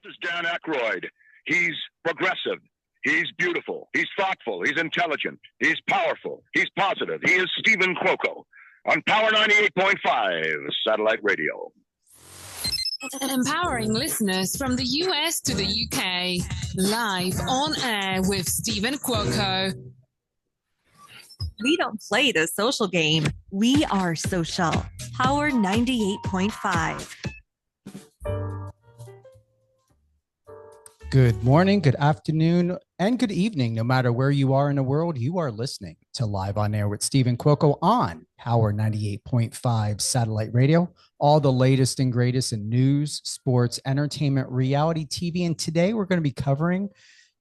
This is Dan Aykroyd. He's progressive. He's beautiful. He's thoughtful. He's intelligent. He's powerful. He's positive. He is Stephen Cuoco on Power 98.5 Satellite Radio. Empowering listeners from the US to the UK. Live on air with Stephen Cuoco. We don't play the social game. We are social. Power 98.5. Good morning, good afternoon, and good evening. No matter where you are in the world, you are listening to Live on Air with Stephen Cuoco on Power 98.5 Satellite Radio. All the latest and greatest in news, sports, entertainment, reality TV. And today we're going to be covering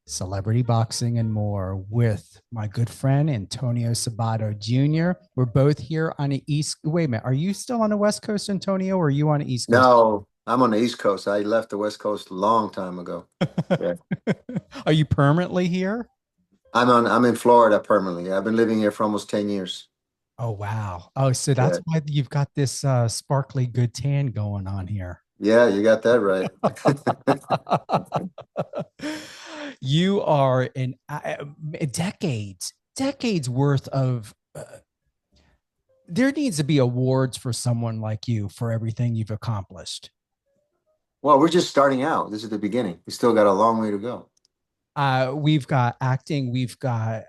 celebrity boxing and more with my good friend, Antonio Sabàto Jr. We're both here on the East. Wait a minute. Are you still on the West Coast, Antonio, or are you on the East Coast? No, I'm on the East Coast. I left the West Coast a long time ago. Yeah. Are you permanently here? I'm in Florida permanently. I've been living here for almost 10 years. Oh, wow. Oh, so that's why you've got this sparkly good tan going on here. Yeah, you got that right. You are in decades worth of there needs to be awards for someone like you for everything you've accomplished. Well, we're just starting out. This is the beginning. We still got a long way to go. We've got acting. We've got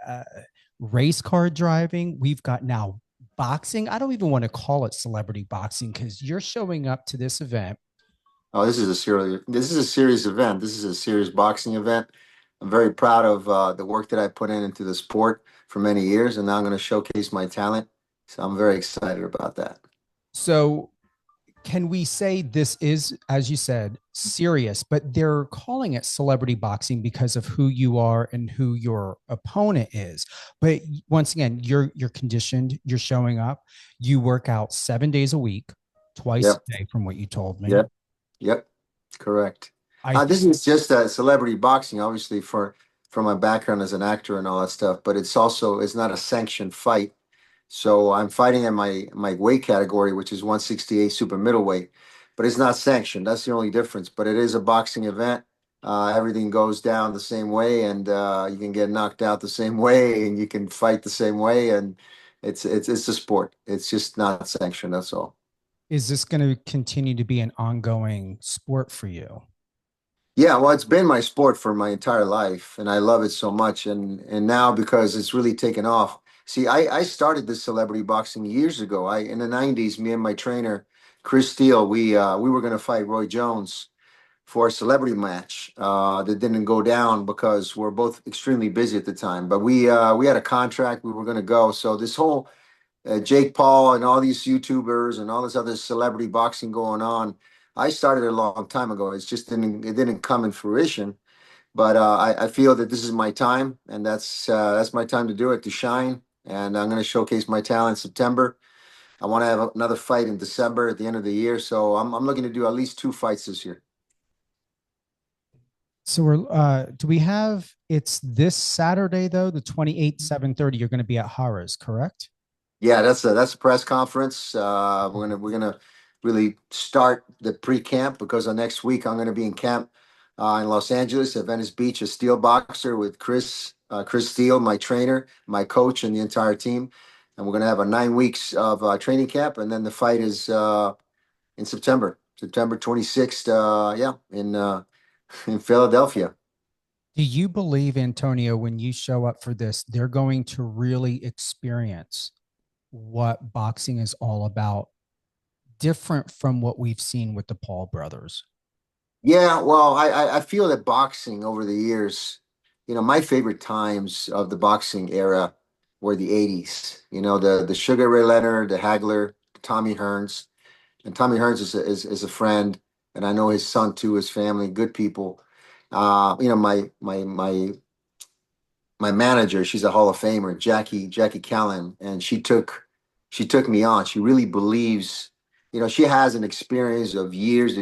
race car driving. We've got now boxing. I don't even want to call it celebrity boxing because you're showing up to this event. Oh, this is a serious event. This is a serious boxing event. I'm very proud of the work that I put into the sport for many years, and now I'm going to showcase my talent. So I'm very excited about that. So can we say this is, as you said, serious, but they're calling it celebrity boxing because of who you are and who your opponent is. But once again, you're conditioned, you're showing up, you work out 7 days a week, twice a day from what you told me. Yep. Correct. This is just celebrity boxing, obviously, for my background as an actor and all that stuff, but it's not a sanctioned fight. So I'm fighting in my weight category, which is 168 super middleweight, but it's not sanctioned. That's the only difference. But it is a boxing event. Everything goes down the same way, and you can get knocked out the same way, and you can fight the same way, and it's a sport. It's just not sanctioned. That's all. Is this going to continue to be an ongoing sport for you? Yeah, well, it's been my sport for my entire life, and I love it so much. And now, because it's really taken off. See, I started this celebrity boxing years ago. In the 90s, me and my trainer, Chris Steele, we were going to fight Roy Jones for a celebrity match that didn't go down because we're both extremely busy at the time. But we had a contract. We were going to go. So this whole Jake Paul and all these YouTubers and all this other celebrity boxing going on, I started a long time ago. It didn't come in fruition. But I feel that this is my time, and that's my time to do it, to shine. And I'm going to showcase my talent in September. I want to have another fight in December at the end of the year. So I'm looking to do at least 2 fights this year. So it's this Saturday though, the 28th, 7:30. You're going to be at Harrah's, correct? Yeah, that's a press conference. We're gonna really start the pre-camp because next week I'm going to be in camp in Los Angeles at Venice Beach, a steel boxer with Chris Steele, my trainer, my coach, and the entire team. And we're going to have a 9 weeks of training camp. And then the fight is in September 26th, in Philadelphia. Do you believe, Antonio, when you show up for this, they're going to really experience what boxing is all about, different from what we've seen with the Paul brothers? Yeah, well, I feel that boxing over the years, my favorite times of the boxing era were the 80s. The Sugar Ray Leonard, the Hagler, Tommy Hearns. And Tommy Hearns is a friend, and I know his son too, his family, good people. My manager, she's a Hall of Famer, Jackie Callan, and she took me on. She really believes. She has an experience of years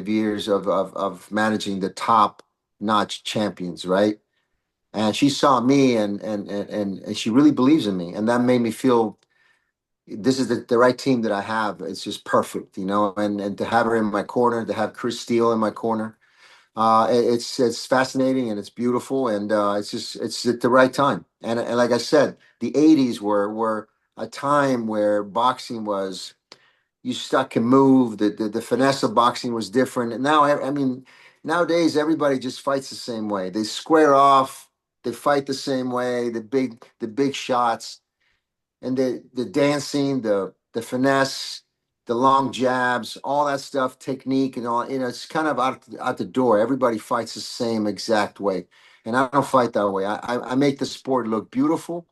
of managing the top-notch champions, right? And she saw me, and she really believes in me, and that made me feel this is the right team that I have. It's just perfect, and to have her in my corner, to have Chris Steele in my corner, It's fascinating and it's beautiful, and it's at the right time. And like I said, the '80s were a time where boxing was, you stuck and move. The finesse of boxing was different. And now, I mean, nowadays everybody just fights the same way. They square off. They fight the same way. The big shots, and the dancing, the finesse, the long jabs, all that stuff, technique and all. It's kind of out the door. Everybody fights the same exact way, and I don't fight that way. I make the sport look beautiful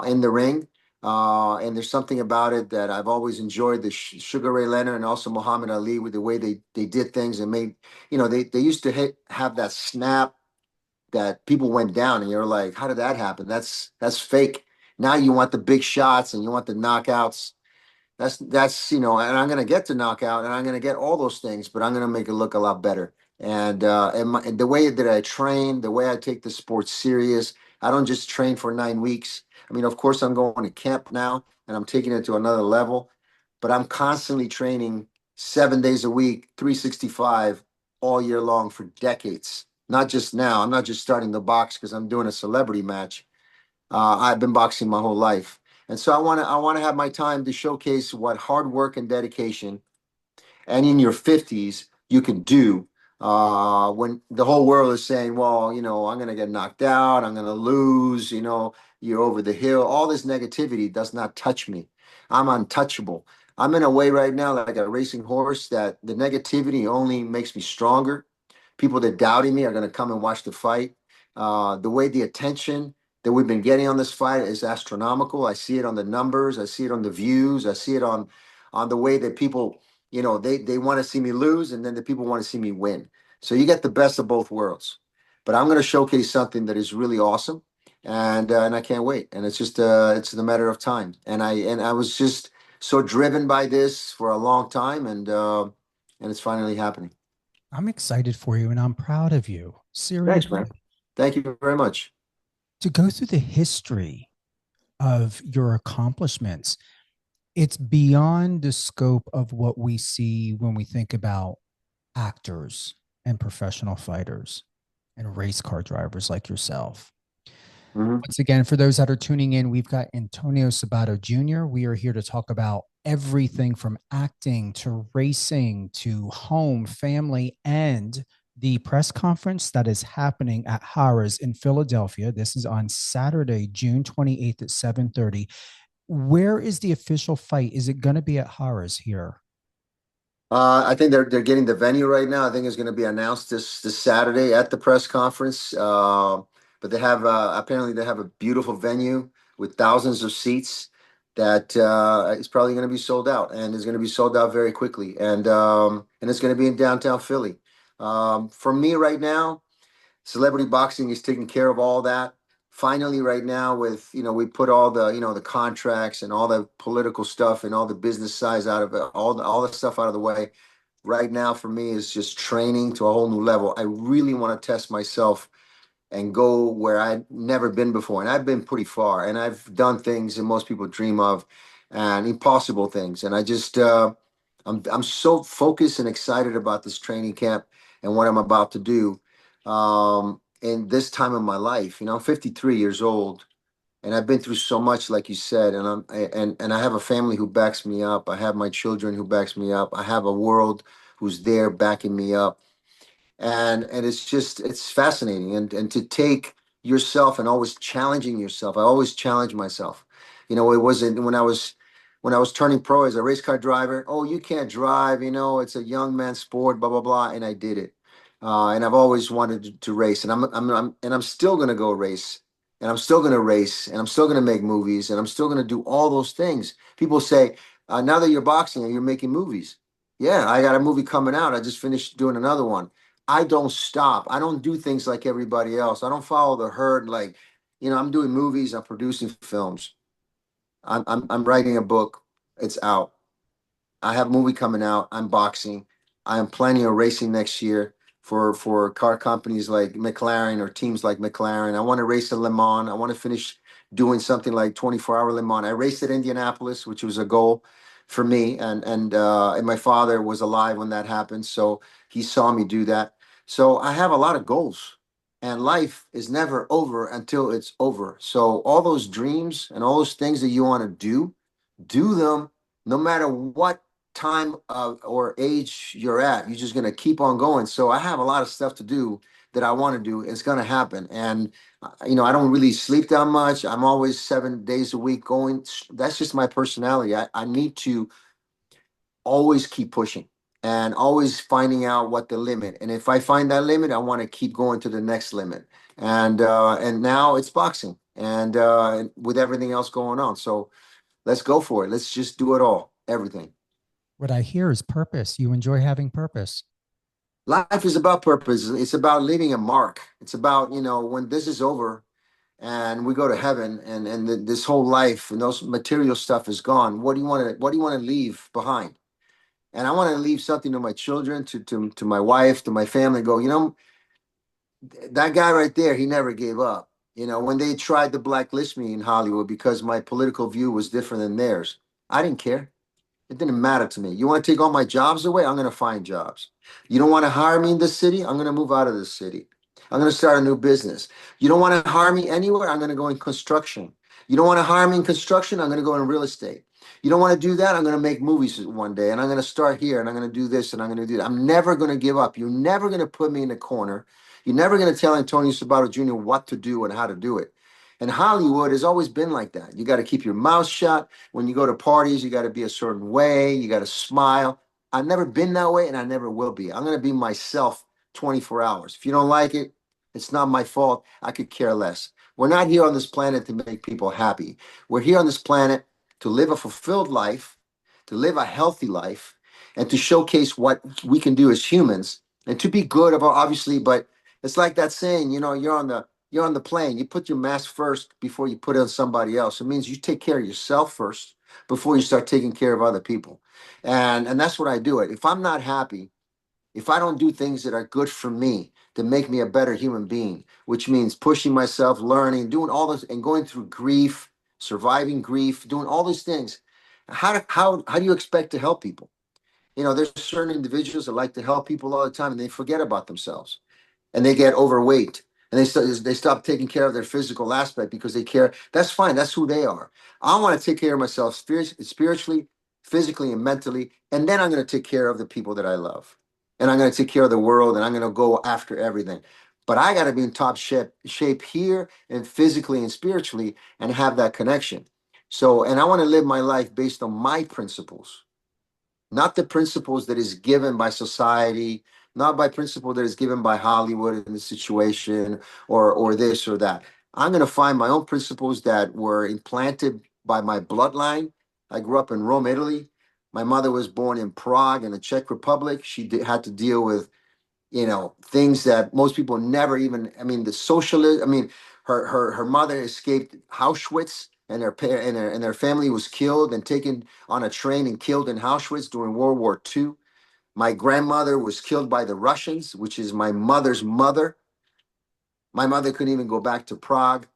in the ring. And there's something about it that I've always enjoyed, the Sugar Ray Leonard and also Muhammad Ali, with the way they did things and made, they used to have that snap that people went down and you're like, how did that happen? That's fake. Now you want the big shots and you want the knockouts. And I'm gonna get to knockout and I'm gonna get all those things, but I'm gonna make it look a lot better. And the way that I train, the way I take the sport serious, I don't just train for 9 weeks. I mean, of course, I'm going to camp now and I'm taking it to another level, but I'm constantly training 7 days a week, 365 all year long for decades. Not just now. I'm not just starting the box because I'm doing a celebrity match. I've been boxing my whole life. And so I want to have my time to showcase what hard work and dedication, and in your 50s you can do, when the whole world is saying, well, I'm going to get knocked out, I'm going to lose, you're over the hill. All this negativity does not touch me. I'm untouchable. I'm in a way right now like a racing horse that the negativity only makes me stronger. People that doubted me are going to come and watch the fight. The way the attention that we've been getting on this fight is astronomical. I see it on the numbers. I see it on the views. I see it on the way that people, they want to see me lose, and then the people want to see me win. So you get the best of both worlds. But I'm going to showcase something that is really awesome, and I can't wait. And it's a matter of time. And I was just so driven by this for a long time, and it's finally happening. I'm excited for you and I'm proud of you. Thanks, Seriously. man. Thank you very much. To go through the history of your accomplishments, it's beyond the scope of what we see when we think about actors and professional fighters and race car drivers like yourself. Mhm. Once again, for those that are tuning in, we've got Antonio Sabàto Jr. We are here to talk about everything from acting to racing to home, family, and the press conference that is happening at Harrah's in Philadelphia. This is on Saturday, June 28th at 7:30. Where is the official fight? Is it going to be at Harrah's here? I think they're getting the venue right now. I think it's going to be announced this Saturday at the press conference. But they have apparently they have a beautiful venue with thousands of seats that is probably going to be sold out, and is going to be sold out very quickly. And it's going to be in downtown Philly. For me right now, celebrity boxing is taking care of all that. Finally, right now, with we put all the the contracts and all the political stuff and all the business sides out of it, all the stuff out of the way. Right now, for me, is just training to a whole new level. I really want to test myself and go where I've never been before. And I've been pretty far, and I've done things that most people dream of, and impossible things. And I'm so focused and excited about this training camp and what I'm about to do. In this time of my life, I'm 53 years old, and I've been through so much, like you said, and I have a family who backs me up. I have my children who backs me up. I have a world who's there backing me up, and it's fascinating, and to take yourself and always challenging yourself. I always challenge myself. It wasn't when I was turning pro as a race car driver. Oh, you can't drive, it's a young man's sport, blah blah blah. And I did it. And I've always wanted to race, and I'm still gonna go race, and I'm still gonna race, and I'm still gonna make movies, and I'm still gonna do all those things. People say, now that you're boxing and you're making movies, yeah, I got a movie coming out. I just finished doing another one. I don't stop. I don't do things like everybody else. I don't follow the herd. Like, I'm doing movies. I'm producing films. I'm writing a book. It's out. I have a movie coming out. I'm boxing. I am planning on racing next year for car companies like McLaren or teams like McLaren. I want to race at Le Mans. I want to finish doing something like 24-hour Le Mans. I raced at Indianapolis, which was a goal for me, and my father was alive when that happened, so he saw me do that. So I have a lot of goals, and life is never over until it's over. So all those dreams and all those things that you want to do them no matter what time or age you're at. You're just going to keep on going. So I have a lot of stuff to do that I want to do. It's going to happen. And, I don't really sleep that much. I'm always 7 days a week going. That's just my personality. I need to always keep pushing and always finding out what the limit. And if I find that limit, I want to keep going to the next limit. And now it's boxing and with everything else going on. So let's go for it. Let's just do it all, everything. What I hear is purpose. You enjoy having purpose. Life is about purpose. It's about leaving a mark. It's about, when this is over and we go to heaven and this whole life and those material stuff is gone, what do you want to leave behind? And I want to leave something to my children, to my wife, to my family. Go, that guy right there, he never gave up. When they tried to blacklist me in Hollywood because my political view was different than theirs, I didn't care. It didn't matter to me. You want to take all my jobs away? I'm going to find jobs. You don't want to hire me in this city? I'm going to move out of this city. I'm going to start a new business. You don't want to hire me anywhere? I'm going to go in construction. You don't want to hire me in construction? I'm going to go in real estate. You don't want to do that? I'm going to make movies one day and I'm going to start here and I'm going to do this and I'm going to do that. I'm never going to give up. You're never going to put me in a corner. You're never going to tell Antonio Sabàto Jr. what to do and how to do it. And Hollywood has always been like that. You got to keep your mouth shut. When you go to parties, you got to be a certain way. You got to smile. I've never been that way and I never will be. I'm going to be myself 24 hours. If you don't like it, it's not my fault. I could care less. We're not here on this planet to make people happy. We're here on this planet to live a fulfilled life, to live a healthy life, and to showcase what we can do as humans and to be good about, obviously, but it's like that saying, you're on the plane. You put your mask first before you put it on somebody else. It means you take care of yourself first before you start taking care of other people. And that's what I do. If I'm not happy, if I don't do things that are good for me to make me a better human being, which means pushing myself, learning, doing all this and going through grief, surviving grief, doing all these things, how do you expect to help people? There's certain individuals that like to help people all the time and they forget about themselves and they get overweight and they stop taking care of their physical aspect because they care. That's fine. That's who they are. I want to take care of myself spiritually, physically, and mentally, and then I'm going to take care of the people that I love, and I'm going to take care of the world, and I'm going to go after everything. But I got to be in top shape here and physically and spiritually and have that connection. So, and I want to live my life based on my principles, not the principles that is given by society, not by principle that is given by Hollywood in the situation or this or that. I'm going to find my own principles that were implanted by my bloodline. I grew up in Rome, Italy. My mother was born in Prague in the Czech Republic. She had to deal with things that most people never even, the socialist, her mother escaped Auschwitz and their family was killed and taken on a train and killed in Auschwitz during World War II. My grandmother was killed by the Russians, which is my mother's mother. My mother couldn't even go back to Prague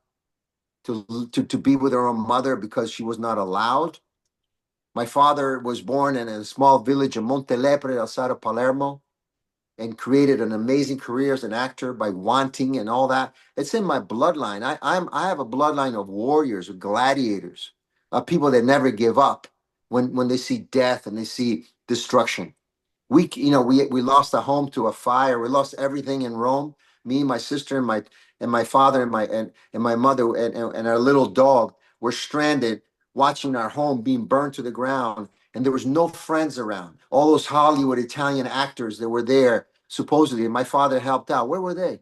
to be with her own mother because she was not allowed. My father was born in a small village in Montelepre outside of Palermo and created an amazing career as an actor by wanting and all that. It's in my bloodline. I have a bloodline of warriors, of gladiators, of people that never give up when they see death and they see destruction. We lost a home to a fire. We lost everything in Rome. Me, my sister, and my father and my mother and our little dog were stranded watching our home being burned to the ground. And there was no friends around. All those Hollywood Italian actors that were there, supposedly, my father helped out. Where were they?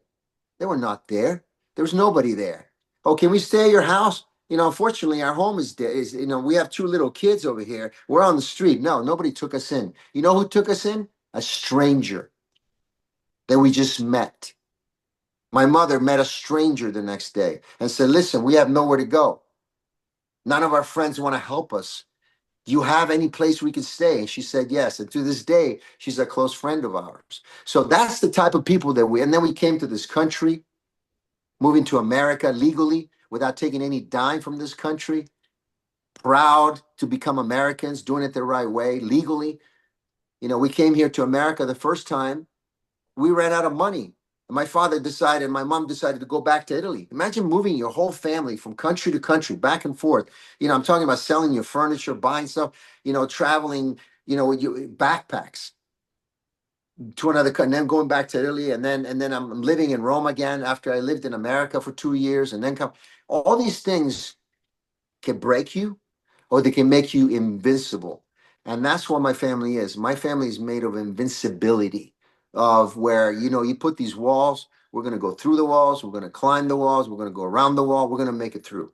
They were not there. There was nobody there. Oh, can we stay at your house? Unfortunately, our home is dead. We have two little kids over here. We're on the street. No, nobody took us in. You know who took us in? A stranger that we just met. My mother met a stranger the next day and said, listen, we have nowhere to go. None of our friends want to help us. Do you have any place we could stay? And she said, yes. And to this day, she's a close friend of ours. So that's the type of people and then we came to this country, moving to America legally without taking any dime from this country, proud to become Americans, doing it the right way, legally. We came here to America the first time we ran out of money. And my father decided, my mom decided to go back to Italy. Imagine moving your whole family from country to country, back and forth. You know, I'm talking about selling your furniture, buying stuff, you know, traveling, you know, with your backpacks to another country, and then going back to Italy, and then I'm living in Rome again after I lived in America for 2 years, and then come. All these things can break you, or they can make you invincible. And that's what my family is. My family is made of invincibility, of where, you know, you put these walls, we're going to go through the walls, we're going to climb the walls, we're going to go around the wall, we're going to make it through.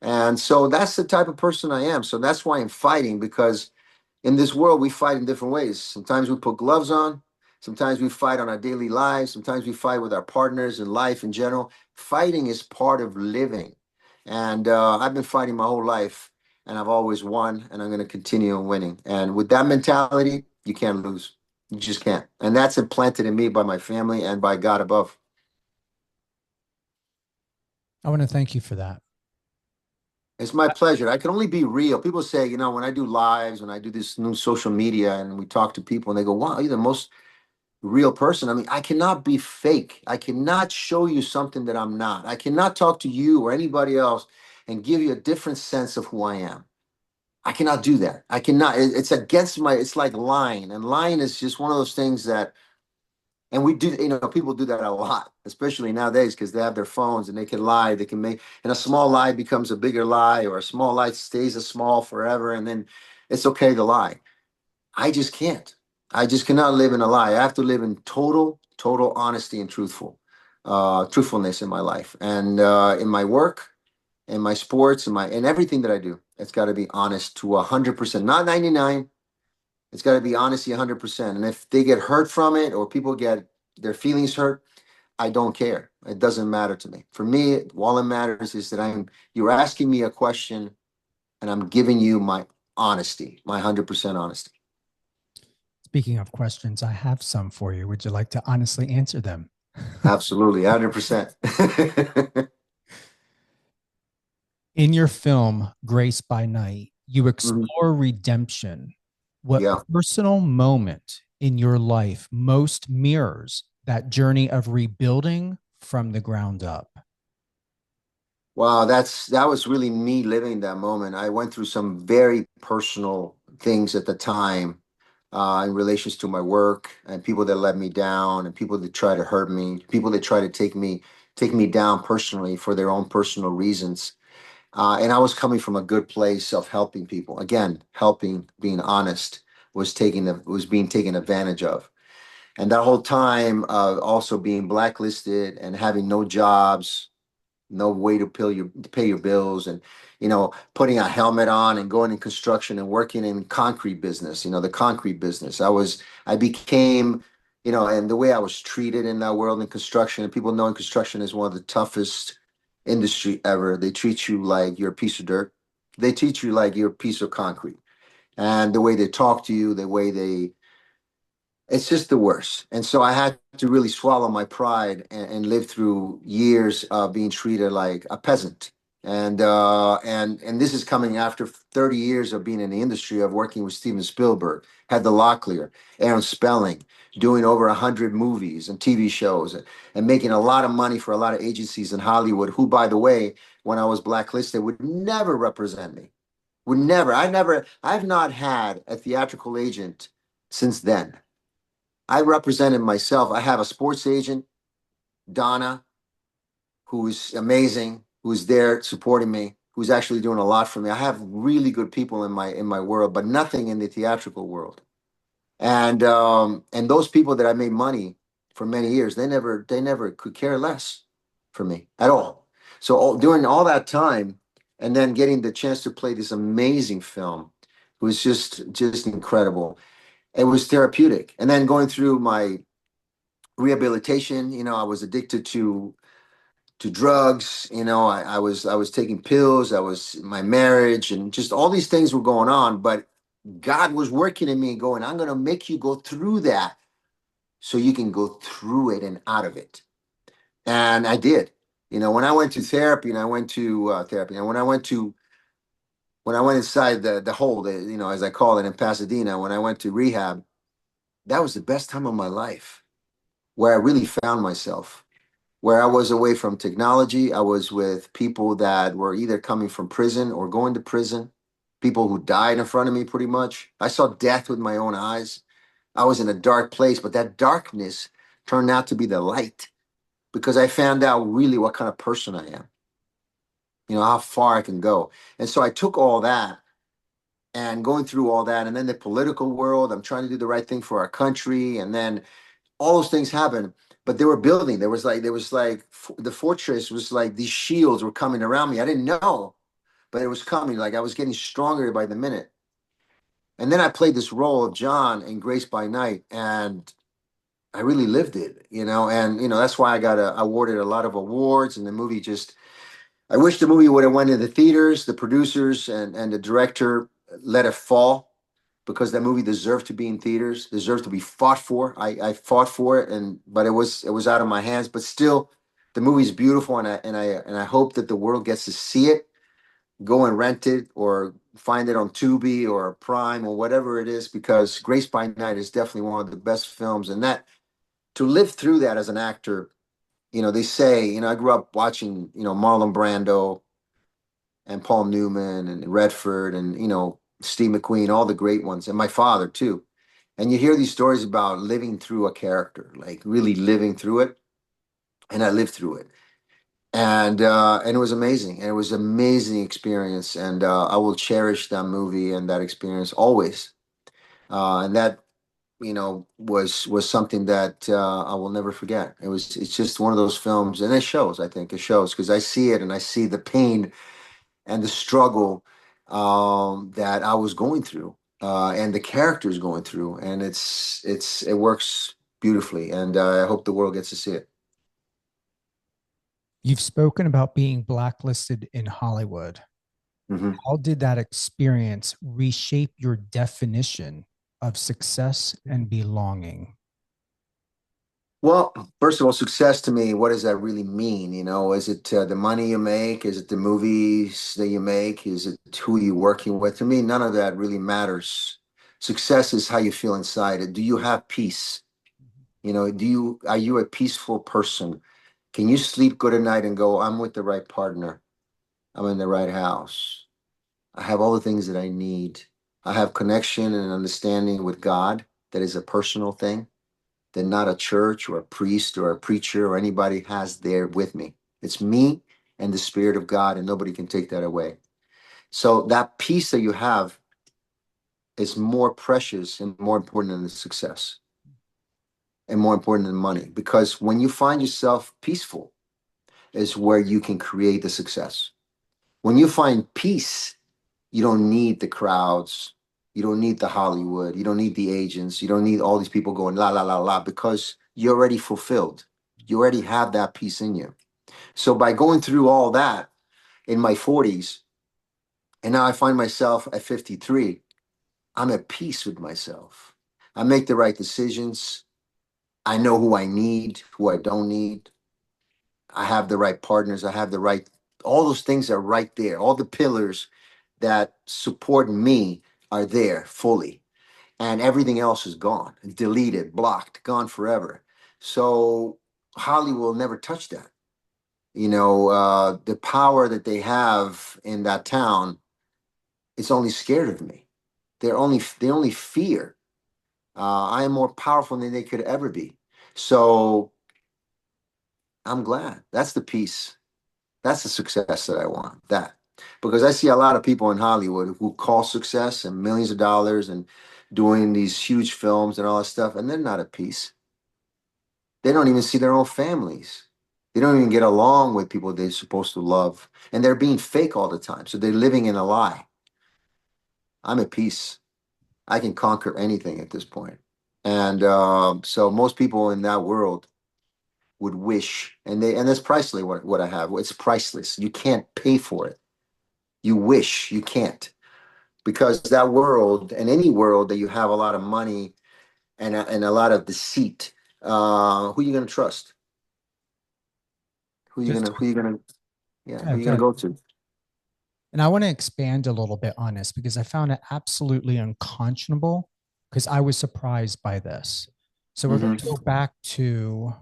And so that's the type of person I am. So that's why I'm fighting, because in this world, we fight in different ways. Sometimes we put gloves on. Sometimes we fight on our daily lives. Sometimes we fight with our partners in life in general. Fighting is part of living. And I've been fighting my whole life, and I've always won, and I'm going to continue winning. And with that mentality, you can't lose. You just can't. And that's implanted in me by my family and by God above. I want to thank you for that. It's my pleasure. I can only be real. People say, you know, when I do lives, when I do this new social media and we talk to people and they go, wow, you're the most real person. I mean, I cannot be fake. I cannot show you something that I'm not. I cannot talk to you or anybody else and give you a different sense of who I am. I cannot do that. I cannot. It's against my, it's like lying. And lying is just one of those things that, and we do, you know, people do that a lot, especially nowadays, because they have their phones and they can lie. They can make, and a small lie becomes a bigger lie, or a small lie stays a small forever. And then it's okay to lie. I just can't. I just cannot live in a lie. I have to live in total honesty and truthfulness in my life, and in my work, in my sports, in everything that I do. It's got to be honest to 100%, not 99. It's got to be honesty 100%. And if they get hurt from it, or people get their feelings hurt, I don't care. It doesn't matter to me. For me, all that matters is that you're asking me a question, and I'm giving you my honesty, my 100% honesty. Speaking of questions, I have some for you. Would you like to honestly answer them? Absolutely, 100%. In your film, Grace by Night, you explore redemption. What personal moment in your life most mirrors that journey of rebuilding from the ground up? Wow, that was really me living that moment. I went through some very personal things at the time, in relations to my work, and people that let me down, and people that try to hurt me, people that try to take me down personally for their own personal reasons. And I was coming from a good place of helping people. Again, helping, being honest, was being taken advantage of. And that whole time, also being blacklisted and having no jobs, no way to pay your bills, and, you know, putting a helmet on and going in construction and working in concrete business, you know, the concrete business. I became, you know, and the way I was treated in that world in construction, and people know in construction is one of the toughest industry ever. They treat you like you're a piece of dirt. They treat you like you're a piece of concrete. And the way they talk to you, it's just the worst. And so I had to really swallow my pride, and live through years of being treated like a peasant. And this is coming after 30 years of being in the industry, of working with Steven Spielberg, had the law clear, Aaron Spelling, doing over 100 movies and TV shows, and making a lot of money for a lot of agencies in Hollywood, who, by the way, when I was blacklisted, would never represent me. Would never. I've not had a theatrical agent since then. I represented myself. I have a sports agent, Donna, who's amazing, who's there supporting me, who's actually doing a lot for me. I have really good people in my world, but nothing in the theatrical world. And those people that I made money for many years, they never could care less for me at all. So during all that time, and then getting the chance to play this amazing film, was just incredible. It was therapeutic. And then going through my rehabilitation, you know, I was addicted to drugs. You know, I was taking pills. I was my marriage, and just all these things were going on. But God was working in me, going, I'm going to make you go through that so you can go through it and out of it. And I did. You know, when I went to therapy, and I went to therapy, and when I went inside the hole, you know, as I call it in Pasadena, when I went to rehab, that was the best time of my life. where I really found myself, where I was away from technology. I was with people that were either coming from prison or going to prison, people who died in front of me pretty much. I saw death with my own eyes. I was in a dark place, but that darkness turned out to be the light because I found out really what kind of person I am, how far I can go. And so I took all that and going through all that, and then the political world, I'm trying to do the right thing for our country. And then all those things happened, but they were building. There was like the fortress was like these shields were coming around me. I didn't know, but it was coming. Like I was getting stronger by the minute. And then I played this role of John in Grace by Night, and I really lived it, and that's why I got awarded a lot of awards. And the movie just, I wish the movie would have went into theaters. The producers and the director let it fall because that movie deserved to be in theaters, deserved to be fought for. I fought for it, but it was out of my hands. But still, the movie's beautiful, and I hope that the world gets to see it. Go and rent it or find it on Tubi or Prime or whatever it is, because Grace by Night is definitely one of the best films. And that, to live through that as an actor, they say, I grew up watching, Marlon Brando and Paul Newman and Redford and, Steve McQueen, all the great ones, and my father too. And you hear these stories about living through a character, like really living through it. And I lived through it. And it was amazing. And it was an amazing experience. And I will cherish that movie and that experience always. And that, was something that I will never forget. It's just one of those films, and it shows. I think it shows because I see it and I see the pain and the struggle that I was going through, and the characters going through, and it works beautifully, and I hope the world gets to see it. You've spoken about being blacklisted in Hollywood. Mm-hmm. How did that experience reshape your definition of success and belonging? Well, first of all, success to me, what does that really mean? Is it the money you make? Is it the movies that you make? Is it who you're working with? To me, none of that really matters. Success is how you feel inside. Do you have peace? Are you a peaceful person? Can you sleep good at night and go, I'm with the right partner. I'm in the right house. I have all the things that I need. I have connection and understanding with God. That is a personal thing that not a church or a priest or a preacher or anybody has there with me. It's me and the Spirit of God, and nobody can take that away. So that peace that you have is more precious and more important than the success and more important than money. Because when you find yourself peaceful is where you can create the success. When you find peace, you don't need the crowds. You don't need the Hollywood. You don't need the agents. You don't need all these people going la, la, la, la, because you're already fulfilled. You already have that peace in you. So by going through all that in my 40s, and now I find myself at 53, I'm at peace with myself. I make the right decisions. I know who I need, who I don't need. I have the right partners. I have the right, all those things are right there. All the pillars that support me are there fully. And everything else is gone, deleted, blocked, gone forever. So Hollywood will never touch that. The power that they have in that town is only scared of me. They only fear. I am more powerful than they could ever be. So I'm glad. That's the peace. That's the success that I want. That. Because I see a lot of people in Hollywood who call success and millions of dollars and doing these huge films and all that stuff, and they're not at peace. They don't even see their own families. They don't even get along with people they're supposed to love. And they're being fake all the time. So they're living in a lie. I'm at peace. I can conquer anything at this point. And so most people in that world would wish, and that's priceless what I have. It's priceless. You can't pay for it. You wish, you can't. Because that world, and any world that you have a lot of money and a lot of deceit, who are you going to trust? Who you gonna who you gonna go to? And I want to expand a little bit on this because I found it absolutely unconscionable, because I was surprised by this. So we're going to go back to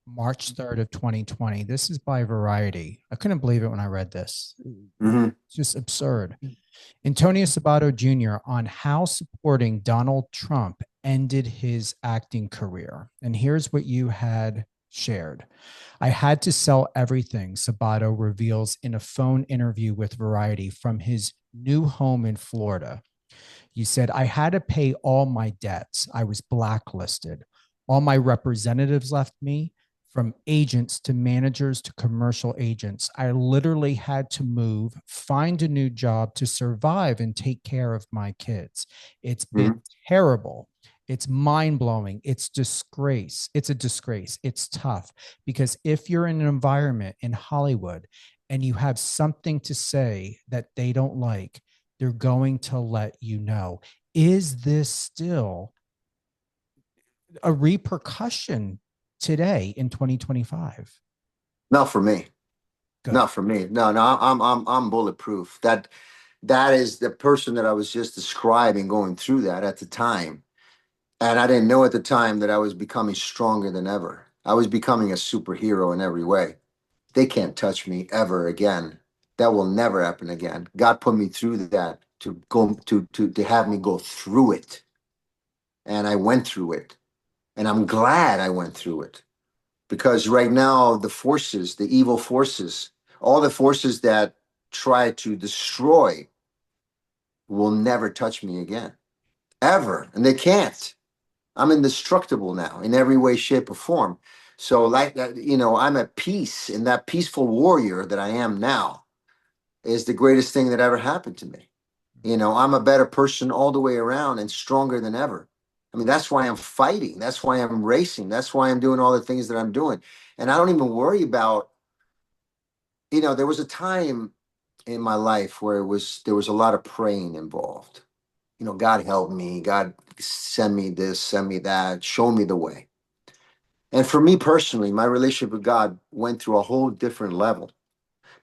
March 3rd of 2020. This is by Variety. I couldn't believe it when I read this. It's just absurd. Antonio Sabàto Jr. on how supporting Donald Trump ended his acting career. And here's what you had shared. I had to sell everything, Sabàto reveals in a phone interview with Variety from his new home in Florida. You said, I had to pay all my debts. I was blacklisted. All my representatives left me, from agents to managers to commercial agents. I literally had to move, find a new job to survive and take care of my kids. It's been terrible. It's mind-blowing. It's disgrace. It's a disgrace. It's tough because if you're in an environment in Hollywood and you have something to say that they don't like, they're going to let you know. Is this still a repercussion today in 2025? Not for me. Good. Not for me. No, I'm bulletproof. That is the person that I was just describing going through that at the time. And I didn't know at the time that I was becoming stronger than ever. I was becoming a superhero in every way. They can't touch me ever again. That will never happen again. God put me through that to have me go through it. And I went through it. And I'm glad I went through it. Because right now, the forces, the evil forces, all the forces that try to destroy will never touch me again. Ever. And they can't. I'm indestructible now in every way, shape, or form. So like that, I'm at peace, and that peaceful warrior that I am now is the greatest thing that ever happened to me. I'm a better person all the way around and stronger than ever. I mean, that's why I'm fighting. That's why I'm racing. That's why I'm doing all the things that I'm doing. And I don't even worry about, there was a time in my life where there was a lot of praying involved. God help me. God send me this, send me that, show me the way. And for me personally, my relationship with God went through a whole different level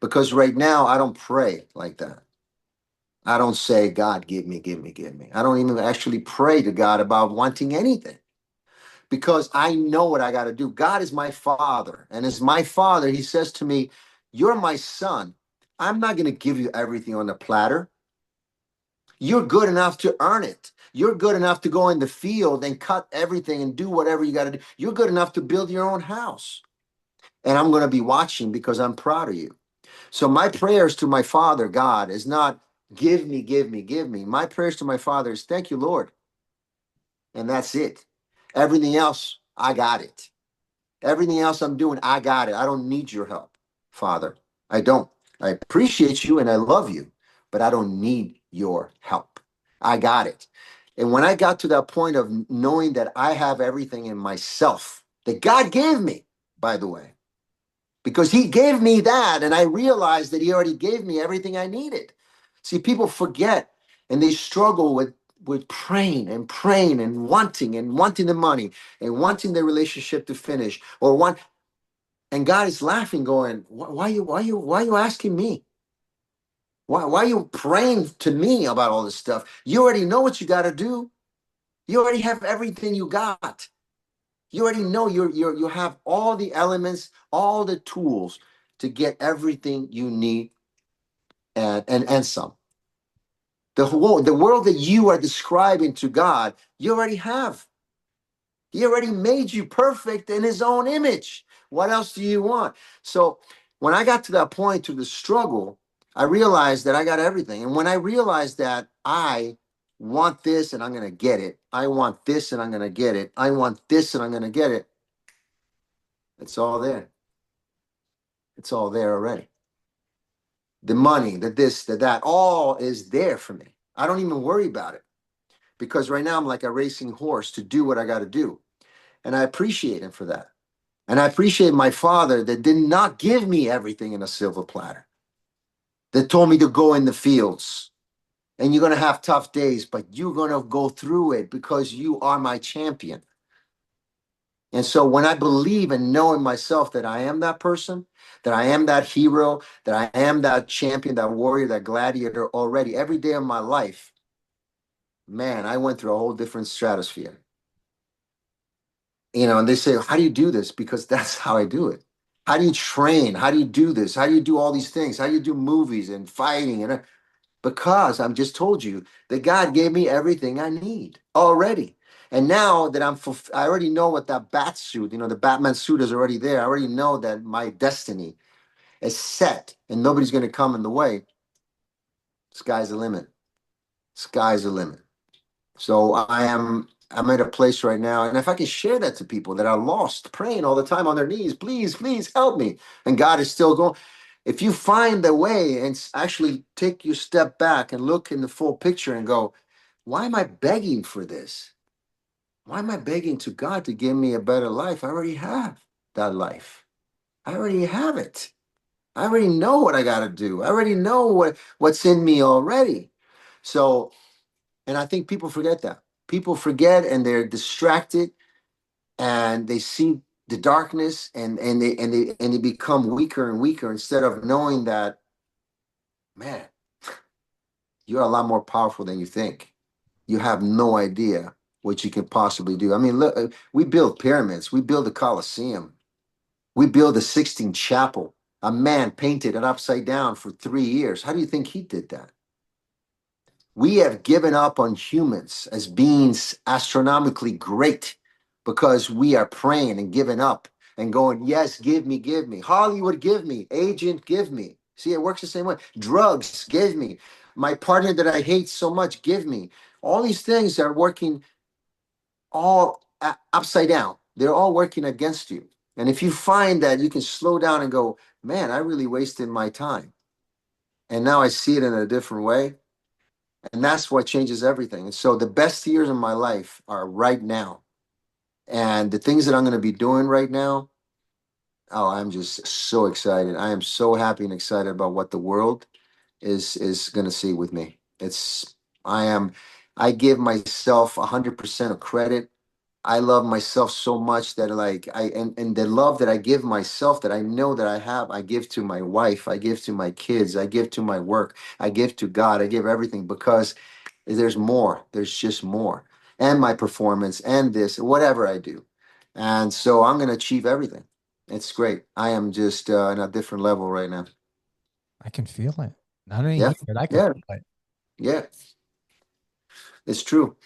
because right now I don't pray like that. I don't say, God, give me, give me, give me. I don't even actually pray to God about wanting anything because I know what I got to do. God is my father. And as my father, he says to me, you're my son. I'm not going to give you everything on the platter. You're good enough to earn it. You're good enough to go in the field and cut everything and do whatever you got to do. You're good enough to build your own house. And I'm going to be watching because I'm proud of you. So my prayers to my Father, God, is not give me, give me, give me. My prayers to my Father is thank you, Lord. And that's it. Everything else, I got it. Everything else I'm doing, I got it. I don't need your help, Father. I don't. I appreciate you and I love you, but I don't need your help. I got it. And when I got to that point of knowing that I have everything in myself, that God gave me, by the way, because he gave me that, and I realized that he already gave me everything I needed. See, people forget, and they struggle with praying and wanting the money and wanting the relationship to finish and God is laughing, going, why are you asking me? Why are you praying to me about all this stuff? You already know what you got to do. You already have everything you got. You already know you have all the elements, all the tools to get everything you need and some. The world that you are describing to God, you already have. He already made you perfect in his own image. What else do you want? So when I got to that point to the struggle, I realized that I got everything. And when I realized that I want this and I'm going to get it, I want this and I'm going to get it, I want this and I'm going to get it, it's all there. It's all there already. The money, the this, the that, all is there for me. I don't even worry about it because right now I'm like a racing horse to do what I got to do. And I appreciate him for that. And I appreciate my father that did not give me everything in a silver platter, that told me to go in the fields. And you're going to have tough days, but you're going to go through it because you are my champion. And so when I believe and know in myself that I am that person, that I am that hero, that I am that champion, that warrior, that gladiator already, every day of my life, man, I went through a whole different stratosphere. And they say, how do you do this? Because that's how I do it. How do you train? How do you do this? How do you do all these things? How do you do movies and fighting? And because I'm just told you that God gave me everything I need already. And now that I already know what that bat suit, the Batman suit is already there. I already know that my destiny is set and nobody's going to come in the way. Sky's the limit. Sky's the limit. So I'm at a place right now, and if I can share that to people that are lost, praying all the time on their knees, please, please help me. And God is still going. If you find the way and actually take your step back and look in the full picture and go, why am I begging for this? Why am I begging to God to give me a better life? I already have that life. I already have it. I already know what I got to do. I already know what's in me already. So, and I think people forget that. People forget and they're distracted and they see the darkness and they become weaker and weaker instead of knowing that, man, you're a lot more powerful than you think. You have no idea what you can possibly do. I mean, look, we build pyramids, we build the Colosseum, we build the Sistine Chapel. A man painted it upside down for 3 years. How do you think he did that? We have given up on humans as beings astronomically great because we are praying and giving up and going, yes, give me, give me. Hollywood, give me. Agent, give me. See, it works the same way. Drugs, give me. My partner that I hate so much, give me. All these things are working all upside down. They're all working against you. And if you find that you can slow down and go, man, I really wasted my time. And now I see it in a different way. And that's what changes everything. And so the best years of my life are right now. And the things that I'm going to be doing right now, oh, I'm just so excited. I am so happy and excited about what the world is going to see with me. I give myself 100% of credit. I love myself so much that and the love that I give myself that I know that I have, I give to my wife, I give to my kids, I give to my work, I give to God, I give everything because there's more. There's just more. And my performance and this, whatever I do. And so I'm going to achieve everything. It's great. I am just on a different level right now. I can feel it. Not only Yeah. you, but I can Yeah. feel it. Yeah. It's true.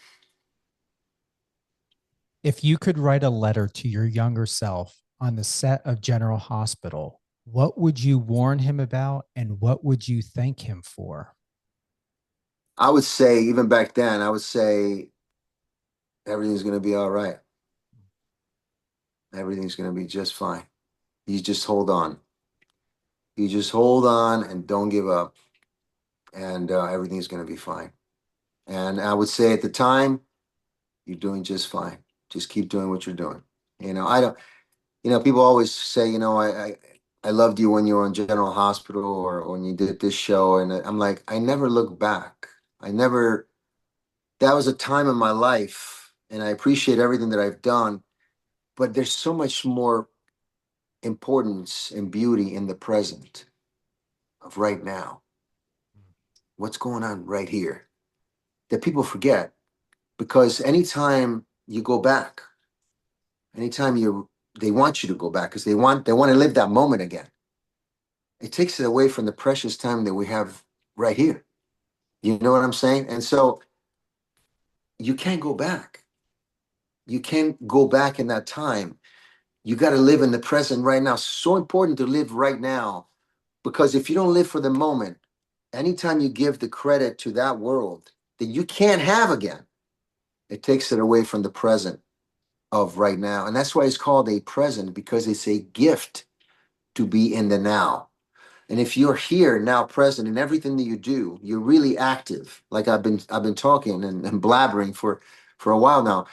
If you could write a letter to your younger self on the set of General Hospital, what would you warn him about and what would you thank him for? I would say, even back then, I would say everything's going to be all right. Everything's going to be just fine. You just hold on. You just hold on and don't give up. And everything's going to be fine. And I would say at the time, you're doing just fine. Just keep doing what you're doing. I don't, people always say, I loved you when you were in General Hospital or when you did this show. And I'm like, I never look back. That was a time in my life and I appreciate everything that I've done, but there's so much more importance and beauty in the present of right now. What's going on right here that people forget because anytime you go back, anytime they want you to go back because they want to live that moment again. It takes it away from the precious time that we have right here. You know what I'm saying? And so you can't go back. You can't go back in that time. You got to live in the present right now. So important to live right now because if you don't live for the moment, anytime you give the credit to that world that you can't have again, it takes it away from the present of right now. And that's why it's called a present because it's a gift to be in the now. And if you're here now present in everything that you do, you're really active. Like I've been talking and blabbering for a while now.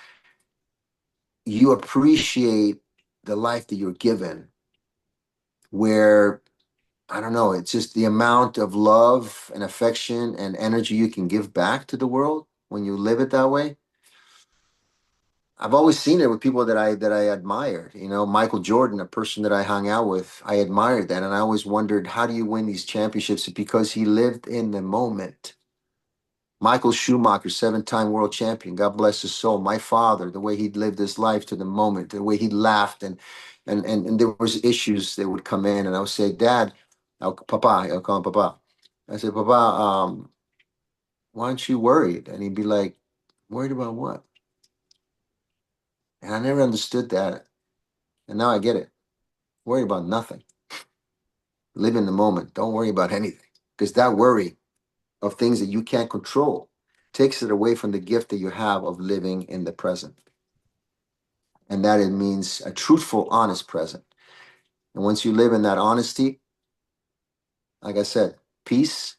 You appreciate the life that you're given where I don't know, it's just the amount of love and affection and energy you can give back to the world when you live it that way. I've always seen it with people that I admired. Michael Jordan, a person that I hung out with, I admired that, and I always wondered how do you win these championships? Because he lived in the moment. Michael Schumacher, 7-time world champion. God bless his soul. My father, the way he lived his life to the moment, the way he laughed, and there was issues that would come in, and I would say, Dad, Papa, I'll call him Papa. I said, Papa, why aren't you worried? And he'd be like, worried about what? And I never understood that. And now I get it. Worry about nothing. Live in the moment. Don't worry about anything. Because that worry of things that you can't control takes it away from the gift that you have of living in the present. And that it means a truthful, honest present. And once you live in that honesty, like I said, peace,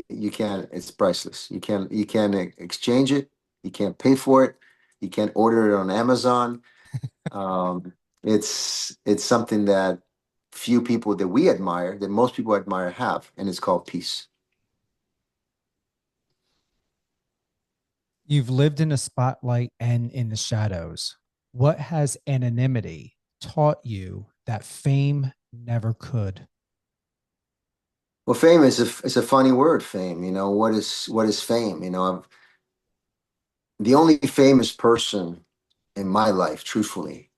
you can't, it's priceless. You can't exchange it. You can't pay for it. You can't order it on Amazon. It's something that few people that we admire, that most people admire, have, and it's called peace. You've lived in the spotlight and in the shadows. What has anonymity taught you that fame never could? Well, fame is a funny word. Fame, you know, what is fame? You know, the only famous person in my life, truthfully,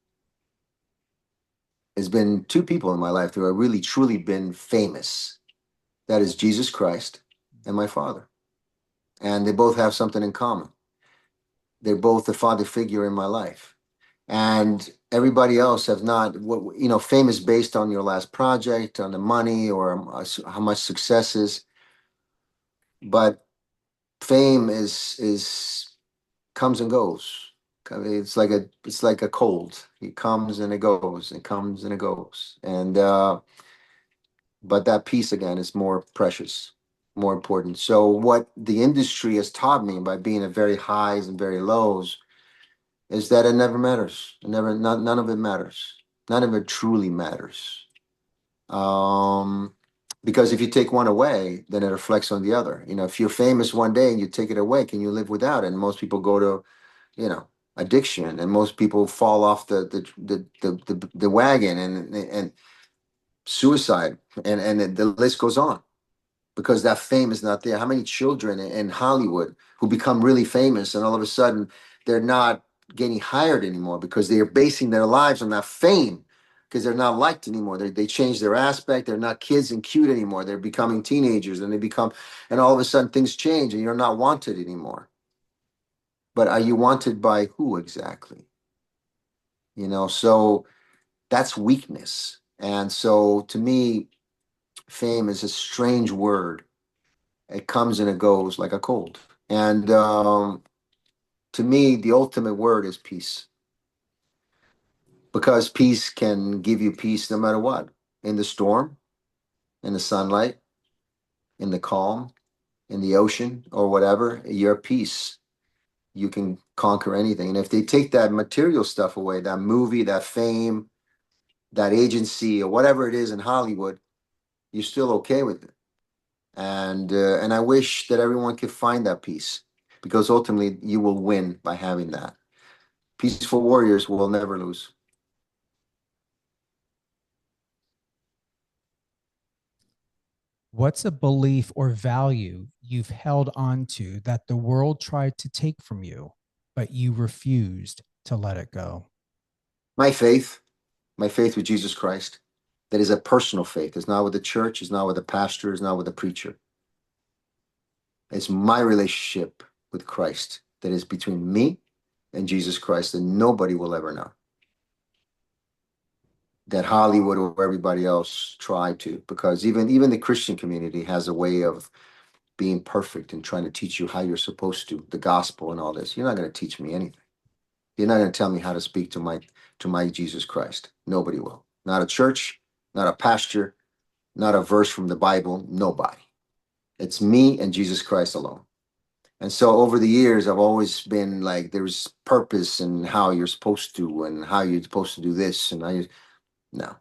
has been two people in my life who have really truly been famous. That is Jesus Christ and my father. And they both have something in common. They're both the father figure in my life. And everybody else have not, you know, fame is based on your last project, on the money, or how much success is. But fame is comes and goes. It's like a cold. It comes and it goes. It comes and it goes. And but that peace again is more precious, more important. So what the industry has taught me by being at very highs and very lows is that it never matters. None of it matters. None of it truly matters. Because if you take one away, then it reflects on the other. You know, if you're famous one day and you take it away, can you live without it? And most people go to, you know, addiction, and most people fall off the wagon and suicide, and the list goes on, because that fame is not there. How many children in Hollywood who become really famous and all of a sudden they're not getting hired anymore because they are basing their lives on that fame, because they're not liked anymore. They change their aspect. They're not kids and cute anymore. They're becoming teenagers, and and all of a sudden things change and you're not wanted anymore. But are you wanted by who exactly? You know, so that's weakness. And so to me, fame is a strange word. It comes and it goes like a cold. And to me, the ultimate word is peace, because peace can give you peace no matter what, in the storm, in the sunlight, in the calm, in the ocean, or whatever. Your peace, you can conquer anything. And if they take that material stuff away, that movie, that fame, that agency, or whatever it is in Hollywood, you're still okay with it. And I wish that everyone could find that peace, because ultimately you will win by having that. Peaceful warriors will never lose. What's a belief or value you've held on to that the world tried to take from you, but you refused to let it go? My faith with Jesus Christ, that is a personal faith. It's not with the church, it's not with the pastor, it's not with the preacher. It's my relationship with Christ that is between me and Jesus Christ that nobody will ever know. That Hollywood or everybody else try to, because even the Christian community has a way of being perfect and trying to teach you how you're supposed to, the gospel and all this. You're not going to teach me anything. You're not going to tell me how to speak to my Jesus Christ. Nobody will. Not a church, not a pastor, not a verse from the Bible, nobody. It's me and Jesus Christ alone. And so over the years, I've always been like, there's purpose in how you're supposed to, and how you're supposed to do this. And no.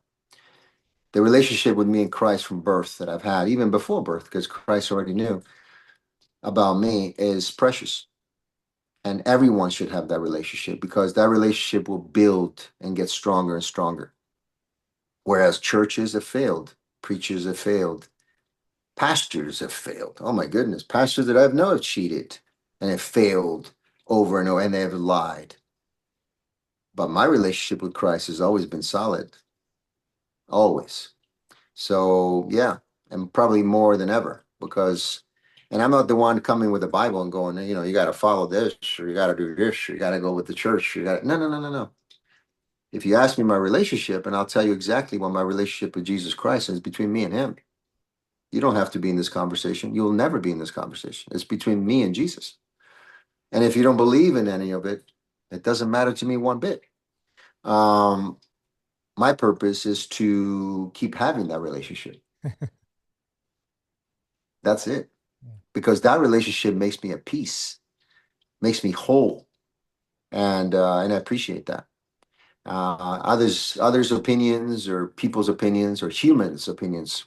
The relationship with me and Christ from birth that I've had, even before birth, because Christ already knew about me, is precious. And everyone should have that relationship, because that relationship will build and get stronger and stronger. Whereas churches have failed, preachers have failed, Pastors have failed. Oh my goodness. Pastors that I've known have cheated and have failed over and over, and they have lied. But my relationship with Christ has always been solid. Always. So yeah, and probably more than ever, because, and I'm not the one coming with the Bible and going, you got to follow this, or you got to do this, or you got to go with the church. No. If you ask me my relationship, and I'll tell you exactly what my relationship with Jesus Christ is, between me and him. You don't have to be in this conversation. You'll never be in this conversation. It's between me and Jesus. And if you don't believe in any of it, it doesn't matter to me one bit. My purpose is to keep having that relationship. That's it. Because that relationship makes me at peace, makes me whole. And I appreciate that. Others' opinions, or people's opinions, or humans' opinions,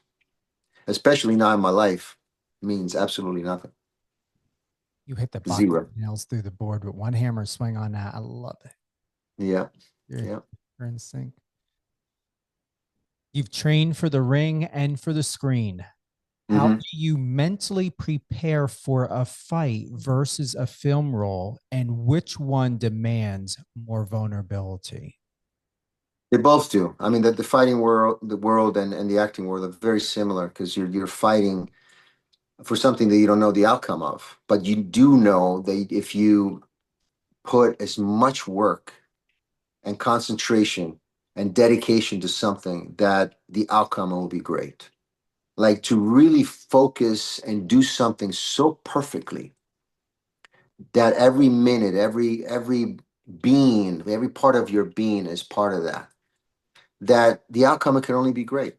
especially now in my life, means absolutely nothing. You hit the Zero. nails through the board with one hammer swing on that. I love it. Yeah. You're in sync. You've trained for the ring and for the screen. How do you mentally prepare for a fight versus a film role, and which one demands more vulnerability? They both do. I mean, the fighting world, and the acting world are very similar, because you're fighting for something that you don't know the outcome of. But you do know that if you put as much work and concentration and dedication to something, that the outcome will be great. Like, to really focus and do something so perfectly that every minute, every being, every part of your being is part of that, that the outcome can only be great.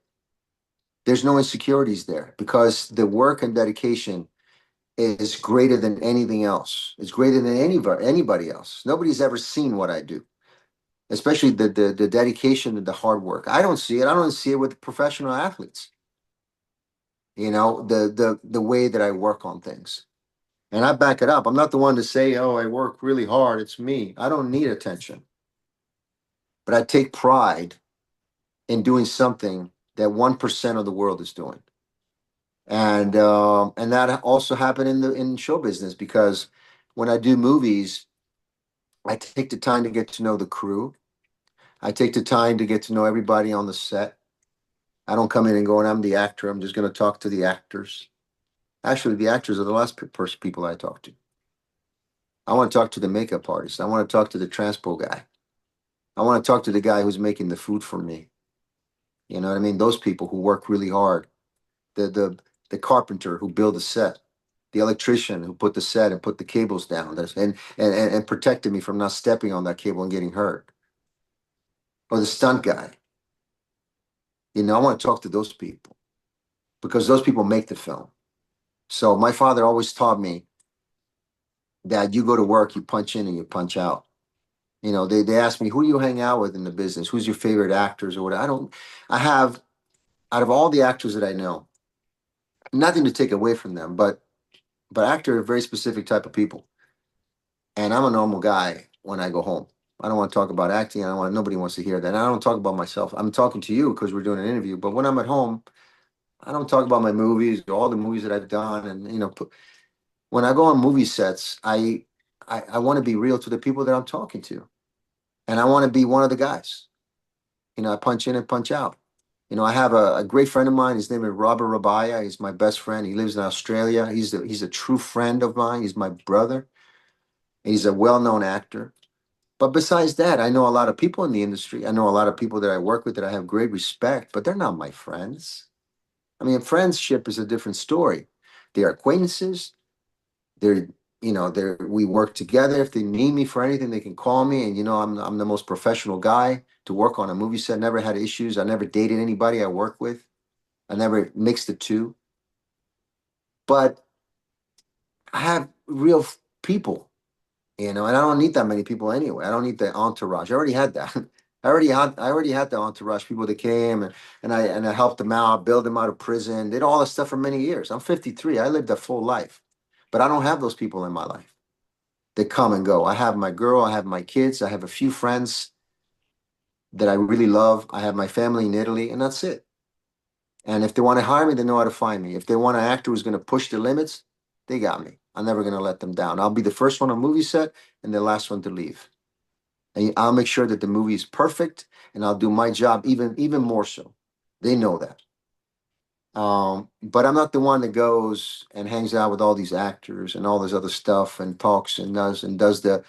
There's no insecurities there, because the work and dedication is greater than anything else. It's greater than anybody else. Nobody's ever seen what I do, especially the dedication and the hard work. I don't see it. I don't see it with professional athletes. The way that I work on things. And I back it up. I'm not the one to say, oh, I work really hard. It's me. I don't need attention. But I take pride in doing something that 1% of the world is doing. And that also happened in show business, because when I do movies, I take the time to get to know the crew. I take the time to get to know everybody on the set. I don't come in and go, and I'm the actor. I'm just going to talk to the actors. Actually, the actors are the last people I talk to. I want to talk to the makeup artist. I want to talk to the transpo guy. I want to talk to the guy who's making the food for me. You know what I mean? Those people who work really hard. The carpenter who built the set. The electrician who put the set and put the cables down, and protected me from not stepping on that cable and getting hurt. Or the stunt guy. I want to talk to those people, because those people make the film. So my father always taught me that you go to work, you punch in and you punch out. They ask me, who do you hang out with in the business? Who's your favorite actors or whatever? I have, out of all the actors that I know, nothing to take away from them, but actors are very specific type of people. And I'm a normal guy when I go home. I don't want to talk about acting. Nobody wants to hear that. And I don't talk about myself. I'm talking to you because we're doing an interview. But when I'm at home, I don't talk about my movies, all the movies that I've done. And, when I go on movie sets, I want to be real to the people that I'm talking to. And I want to be one of the guys. I punch in and punch out. I have a great friend of mine. His name is Robert Rabaya. He's my best friend. He lives in Australia. He's a true friend of mine. He's my brother. He's a well-known actor. But besides that, I know a lot of people in the industry. I know a lot of people that I work with that I have great respect, but they're not my friends. I mean, friendship is a different story. They're acquaintances. We work together. If they need me for anything, they can call me. And I'm the most professional guy to work on a movie set. Never had issues. I never dated anybody I work with. I never mixed the two. But I have real people, and I don't need that many people anyway. I don't need the entourage. I already had that. I already had the entourage, people that came and I helped them out, build them out of prison, did all this stuff for many years. I'm 53. I lived a full life. But I don't have those people in my life. They come and go. I have my girl, I have my kids, I have a few friends that I really love. I have my family in Italy, and that's it. And if they want to hire me, they know how to find me. If they want an actor who's going to push the limits, they got me. I'm never going to let them down. I'll be the first one on a movie set and the last one to leave. And I'll make sure that the movie is perfect, and I'll do my job even more so. They know that. But I'm not the one that goes and hangs out with all these actors and all this other stuff and talks and does the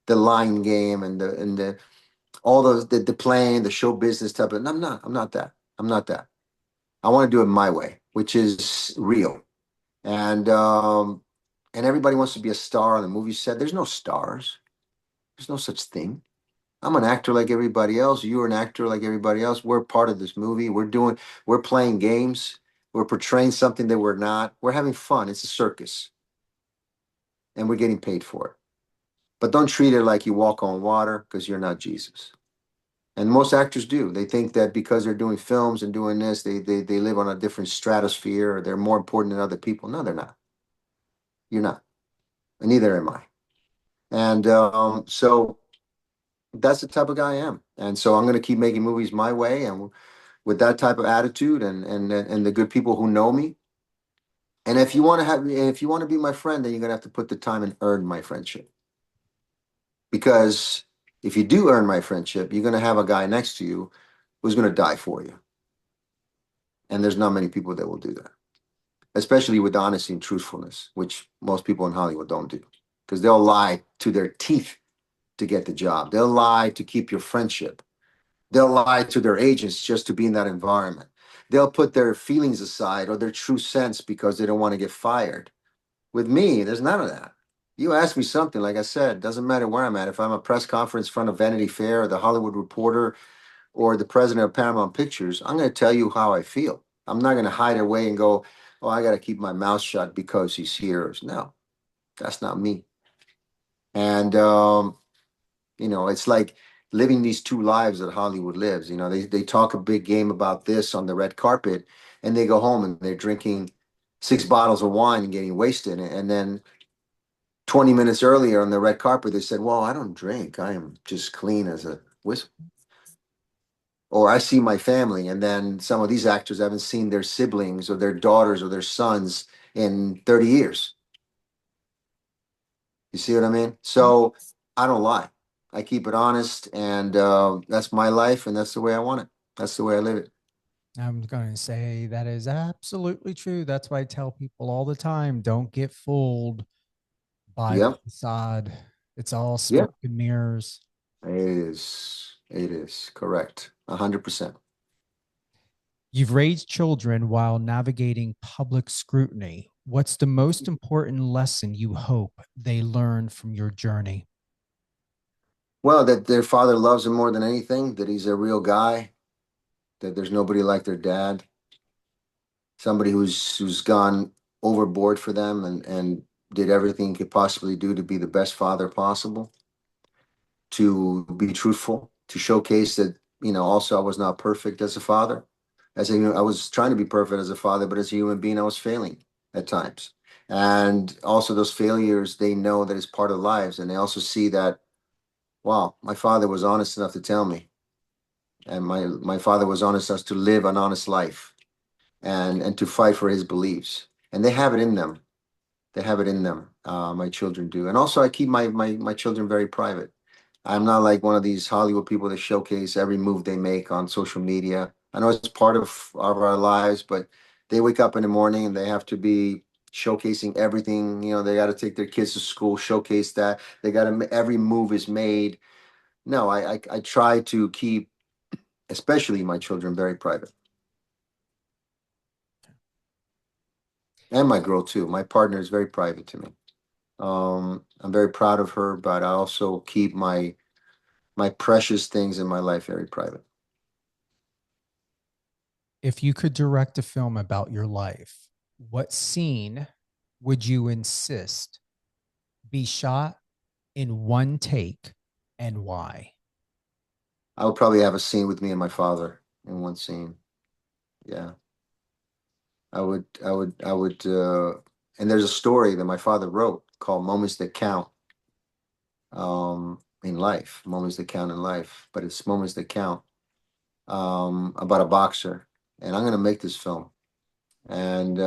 line game and the all the playing, the show business type of. And I'm not that. I'm not that. I want to do it my way, which is real. And everybody wants to be a star on a movie set. There's no stars. There's no such thing. I'm an actor like everybody else. You're an actor like everybody else. We're part of this movie. We're playing games. We're portraying something that we're not. We're having fun. It's a circus. And we're getting paid for it. But don't treat it like you walk on water, because you're not Jesus. And most actors do. They think that because they're doing films and doing this, they live on a different stratosphere, or they're more important than other people. No, they're not. You're not. And neither am I. And so that's the type of guy I am. And so I'm going to keep making movies my way and with that type of attitude and the good people who know me. And if you want to be my friend, then you're going to have to put the time and earn my friendship. Because if you do earn my friendship, you're going to have a guy next to you who's going to die for you. And there's not many people that will do that, especially with honesty and truthfulness, which most people in Hollywood don't do, because they'll lie to their teeth to get the job. They'll lie to keep your friendship. They'll lie to their agents just to be in that environment. They'll put their feelings aside or their true sense because they don't want to get fired. With me, there's none of that. You ask me something, like I said, doesn't matter where I'm at. If I'm a press conference in front of Vanity Fair or the Hollywood Reporter or the president of Paramount Pictures, I'm going to tell you how I feel. I'm not going to hide away and go, oh, I got to keep my mouth shut because he's here. No, that's not me. And, it's like living these two lives that Hollywood lives. They talk a big game about this on the red carpet, and they go home and they're drinking 6 bottles of wine and getting wasted. And then 20 minutes earlier on the red carpet, they said, well, I don't drink. I am just clean as a whistle. Or I see my family, and then some of these actors haven't seen their siblings or their daughters or their sons in 30 years. You see what I mean? So I don't lie. I keep it honest, and that's my life, and that's the way I want it. That's the way I live it. I'm going to say that is absolutely true. That's why I tell people all the time, don't get fooled by the facade. It's all smoke and mirrors. It is. It is correct. 100%. You've raised children while navigating public scrutiny. What's the most important lesson you hope they learn from your journey? Well, that their father loves them more than anything, that he's a real guy, that there's nobody like their dad, somebody who's gone overboard for them and did everything he could possibly do to be the best father possible, to be truthful, to showcase that, also I was not perfect as a father. I was trying to be perfect as a father, but as a human being, I was failing at times. And also those failures, they know that it's part of lives. And they also see that, wow, my father was honest enough to tell me. And my father was honest enough to live an honest life and to fight for his beliefs. And they have it in them. They have it in them. My children do. And also I keep my children very private. I'm not like one of these Hollywood people that showcase every move they make on social media. I know it's part of our lives, but they wake up in the morning and they have to be showcasing everything. They got to take their kids to school, showcase that. They got to, every move is made. No, I try to keep, especially my children, very private. And my girl too. My partner is very private to me. I'm very proud of her, but I also keep my precious things in my life very private. If you could direct a film about your life, what scene would you insist be shot in one take, and why? I would probably have a scene with me and my father in one scene. Yeah. I would, and there's a story that my father wrote called Moments That Count, in life, moments that count in life, but it's moments that count, about a boxer. and I'm going to make this film. And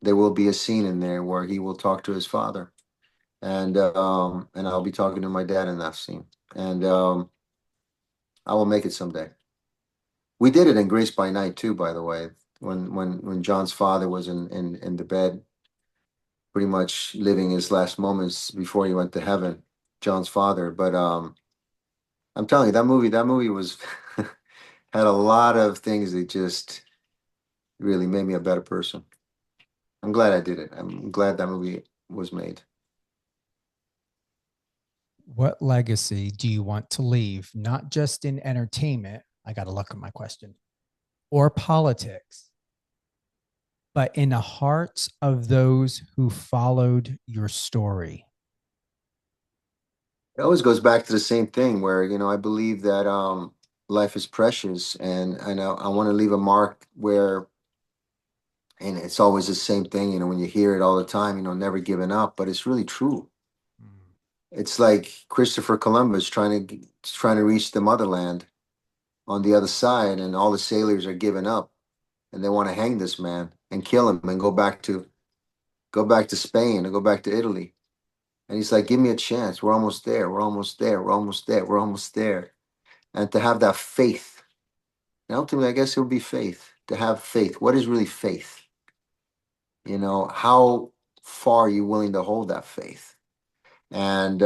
there will be a scene in there where he will talk to his father, and I'll be talking to my dad in that scene, and I will make it someday. We did it in Grace by Night too, by the way, when John's father was in the bed, pretty much living his last moments before he went to heaven, John's father. But I'm telling you, that movie was had a lot of things that just really made me a better person. I'm glad I did it. I'm glad that movie was made. What legacy do you want to leave, not just in entertainment? I got to look at my question, or politics, but in the hearts of those who followed your story? It always goes back to the same thing where, I believe that life is precious, and I want to leave a mark where, and it's always the same thing, when you hear it all the time, never giving up, but it's really true. It's like Christopher Columbus trying to reach the motherland on the other side, and all the sailors are giving up, and they want to hang this man and kill him and go back to Spain and go back to Italy. And he's like, give me a chance. We're almost there. We're almost there. We're almost there. We're almost there. And to have that faith, and ultimately, I guess it would be faith. To have faith. What is really faith? How far are you willing to hold that faith? And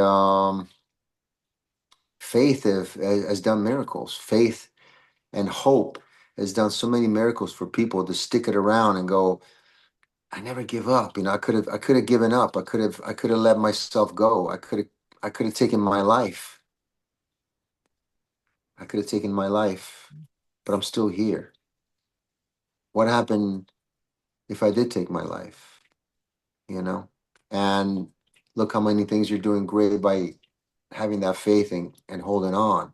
faith has done miracles. Faith and hope has done so many miracles for people to stick it around and go, I never give up. I could have given up. I could have let myself go. I could have taken my life. I could have taken my life, but I'm still here. What happened if I did take my life? And look how many things you're doing great by having that faith and holding on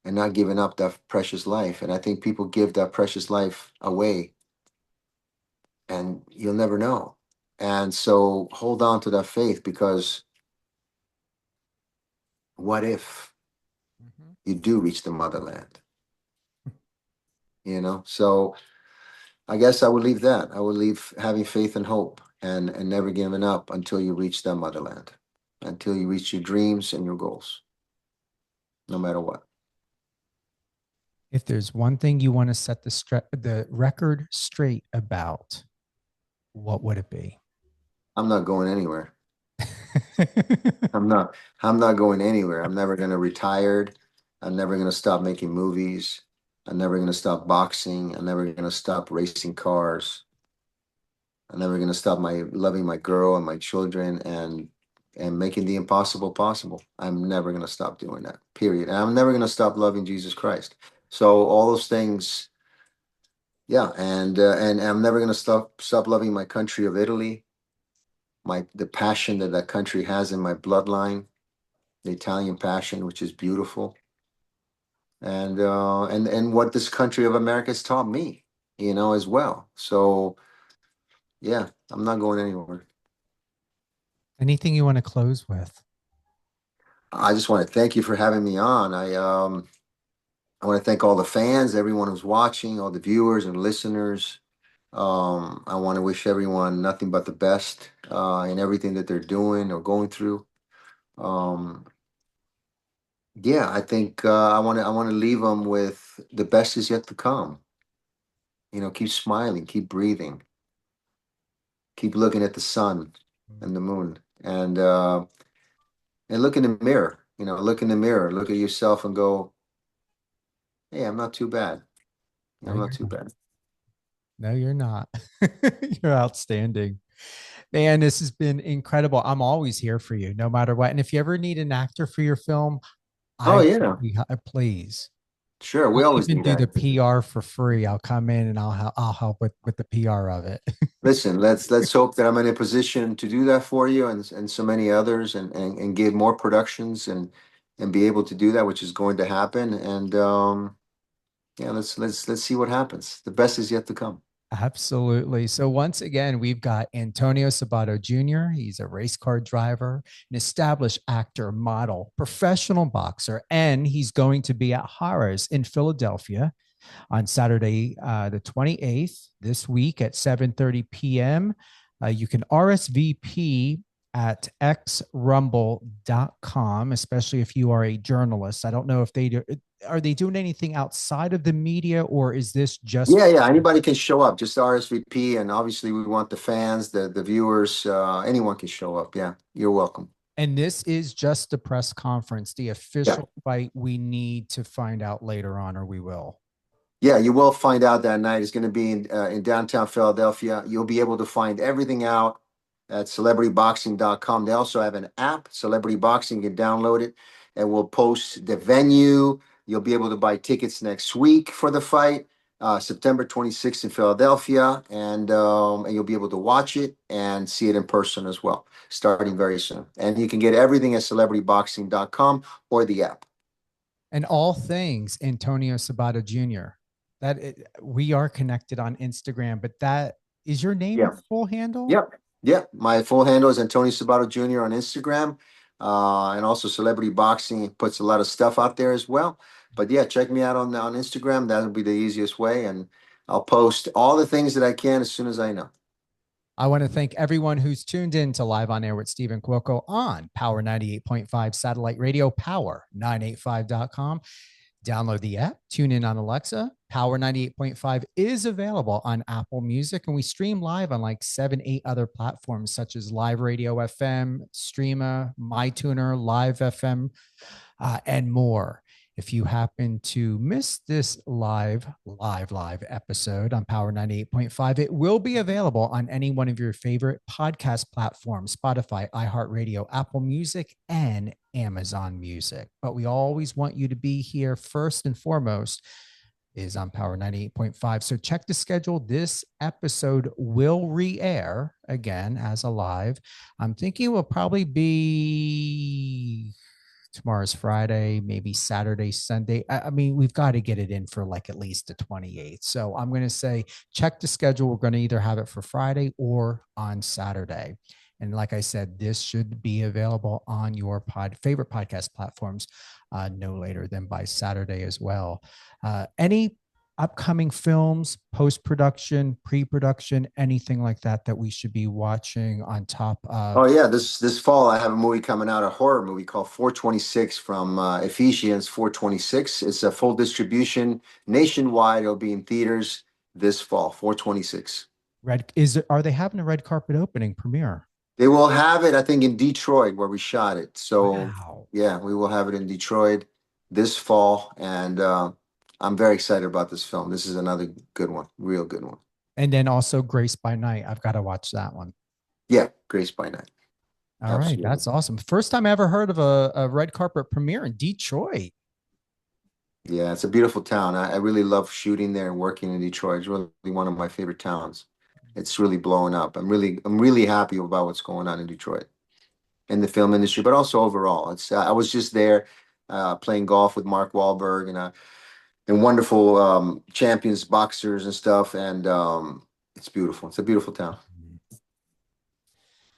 and not giving up that precious life. And I think people give that precious life away, and you'll never know. And so hold on to that faith, because what if you do reach the motherland? So I guess I would leave that. I would leave having faith and hope, and never giving up until you reach that motherland, until you reach your dreams and your goals, no matter what. If there's one thing you want to set the record straight about, what would it be? I'm not going anywhere. I'm not going anywhere. I'm never going to retire. I'm never going to stop making movies. I'm never going to stop boxing. I'm never going to stop racing cars. I'm never going to stop loving my girl and my children, and making the impossible possible. I'm never going to stop doing that, period. And I'm never going to stop loving Jesus Christ. So all those things, yeah. And I'm never going to stop loving my country of Italy, the passion that country has in my bloodline, the Italian passion, which is beautiful. And what this country of America has taught me, as well. So yeah, I'm not going anywhere. Anything you want to close with? I just want to thank you for having me on. I want to thank all the fans, everyone who's watching, all the viewers and listeners. I want to wish everyone nothing but the best in everything that they're doing or going through. Yeah, I think I want to leave them with the best is yet to come. Keep smiling, keep breathing, keep looking at the sun and the moon, and look in the mirror. Look in the mirror, look at yourself, and go, "Hey, I'm not too bad. I'm not too bad." No, you're not. You're outstanding. Man, this has been incredible. I'm always here for you, no matter what. And if you ever need an actor for your film, please. Sure, we always even do the that. PR for free. I'll come in and I'll help with the PR of it. Listen, let's hope that I'm in a position to do that for you and so many others, and give more productions and be able to do that, which is going to happen. And yeah, let's see what happens. The best is yet to come. Absolutely. So once again, we've got Antonio Sabàto Jr. He's a race car driver, an established actor, model, professional boxer, and he's going to be at Harrah's in Philadelphia on Saturday, the 28th, this week at 7:30 p.m. You can RSVP at xrumble.com, especially if you are a journalist. I don't know if are they doing anything outside of the media, or is this just? Yeah. Anybody can show up. Just RSVP, and obviously we want the fans, the viewers. Anyone can show up. Yeah, you're welcome. And this is just a press conference. The official fight we need to find out later on, or we will. Yeah, you will find out that night. It's going to be in downtown Philadelphia. You'll be able to find everything out at celebrityboxing.com. They also have an app, Celebrity Boxing. You can download it, and we'll post the venue. You'll be able to buy tickets next week for the fight, September 26th in Philadelphia, and you'll be able to watch it and see it in person as well, starting very soon. And you can get everything at celebrityboxing.com or the app. And all things Antonio Sabàto Jr. We are connected on Instagram, but that is your name, your full handle? Yep. My full handle is Antonio Sabàto Jr. on Instagram, and also Celebrity Boxing. It puts a lot of stuff out there as well. But yeah, check me out on Instagram. That'll be the easiest way, and I'll post all the things that I can as soon as I know. I want to thank everyone who's tuned in to Live on Air with Stephen Cuoco on Power 98.5 Satellite Radio, power985.com. Download the app, tune in on Alexa. Power 98.5 is available on Apple Music, and we stream live on like 7-8 other platforms such as Live Radio FM, Streama, MyTuner, Live FM, and more. If you happen to miss this live episode on Power 98.5, it will be available on any one of your favorite podcast platforms, Spotify, iHeartRadio, Apple Music, and Amazon Music. But we always want you to be here first and foremost is on Power 98.5. So check the schedule. This episode will re-air again as a live. I'm thinking it will probably be tomorrow's Friday, maybe Saturday, Sunday. I mean, we've got to get it in for like at least the 28th. So I'm going to say, check the schedule. We're going to either have it for Friday or on Saturday. And like I said, this should be available on your favorite podcast platforms no later than by Saturday as well. Any upcoming films, post-production, pre-production, anything like that we should be watching on top of? Oh yeah, this fall I have a movie coming out, a horror movie called 426 from Ephesians 426. It's a full distribution nationwide. It'll be in theaters this fall, 426. Are they having a red carpet opening premiere? They will have it, I think, in Detroit where we shot it. So yeah, we will have it in Detroit this fall, and I'm very excited about this film. This is another good one, real good one. And then also Grace by Night. I've got to watch that one. Yeah, Grace by Night. All Absolutely. Right, that's awesome. First time I ever heard of a red carpet premiere in Detroit. Yeah, it's a beautiful town. I really love shooting there and working in Detroit. It's really one of my favorite towns. It's really blowing up. I'm really happy about what's going on in Detroit, in the film industry, but also overall. I was just there playing golf with Mark Wahlberg and wonderful champions, boxers and stuff, and it's beautiful. It's a beautiful town.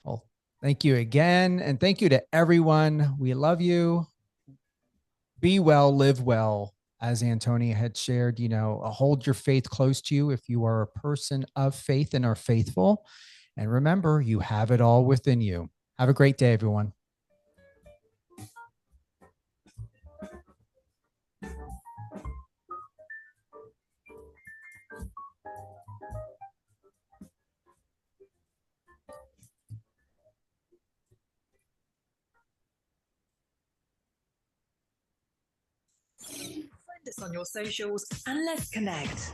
Well, thank you again, and thank you to everyone. We love you. Be well, live well. As Antonia had shared, hold your faith close to you if you are a person of faith and are faithful. And remember, you have it all within you. Have a great day, everyone. Find us on your socials and let's connect.